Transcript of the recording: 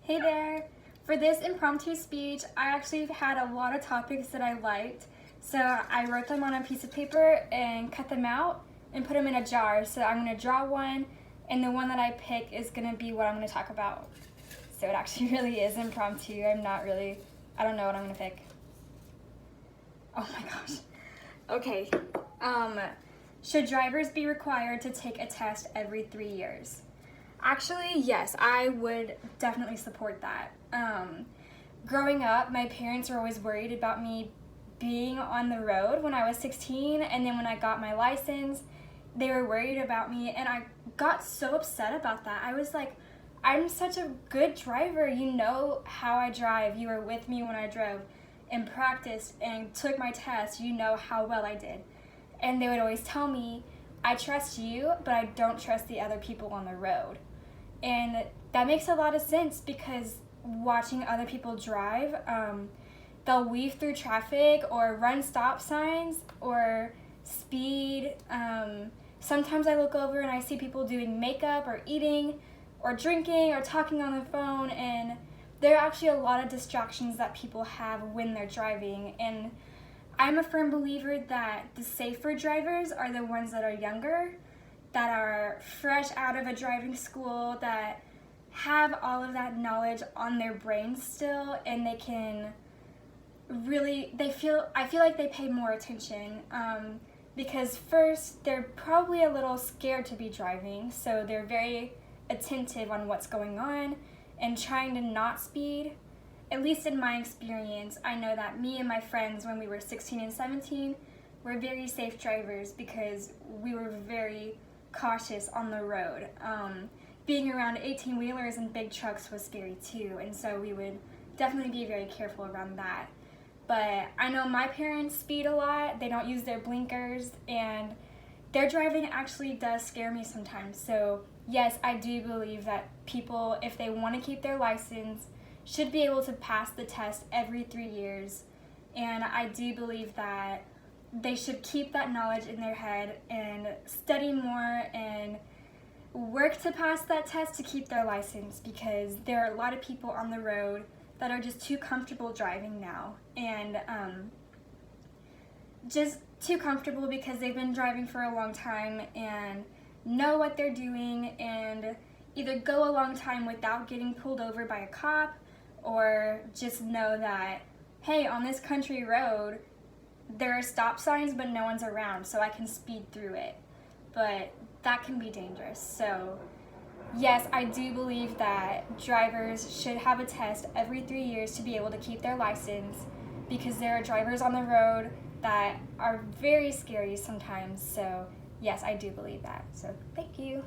Hey there! For this impromptu speech, I actually had a lot of topics that I liked, so I wrote them on a piece of paper and cut them out and put them in a jar. So I'm going to draw one, and the one that I pick is going to be what I'm going to talk about. So it actually really is impromptu. I don't know what I'm going to pick. Oh my gosh. Okay. Should drivers be required to take a test every 3 years? Actually, yes, I would definitely support that. Growing up, my parents were always worried about me being on the road when I was 16, and then when I got my license, they were worried about me, and I got so upset about that. I was like, I'm such a good driver. You know how I drive. You were with me when I drove and practiced and took my test. You know how well I did. And they would always tell me, I trust you, but I don't trust the other people on the road. And that makes a lot of sense because watching other people drive, they'll weave through traffic or run stop signs or speed. Sometimes I look over and I see people doing makeup or eating or drinking or talking on the phone, and there are actually a lot of distractions that people have when they're driving. And I'm a firm believer that the safer drivers are the ones that are younger, that are fresh out of a driving school, that have all of that knowledge on their brains still, and they can really, I feel like they pay more attention because first, they're probably a little scared to be driving, so they're very attentive on what's going on and trying to not speed. At least in my experience, I know that me and my friends when we were 16 and 17 were very safe drivers because we were very cautious on the road. Being around 18-wheelers and big trucks was scary too, and so we would definitely be very careful around that. But I know my parents speed a lot, they don't use their blinkers, and their driving actually does scare me sometimes. So yes, I do believe that people, if they want to keep their license, should be able to pass the test every 3 years. And I do believe that they should keep that knowledge in their head and study more and work to pass that test to keep their license, because there are a lot of people on the road that are just too comfortable driving now, and just too comfortable because they've been driving for a long time and know what they're doing, and either go a long time without getting pulled over by a cop, or just know that, hey, on this country road, there are stop signs, but no one's around, so I can speed through it. But that can be dangerous. So yes, I do believe that drivers should have a test every 3 years to be able to keep their license, because there are drivers on the road that are very scary sometimes. So yes, I do believe that. So thank you.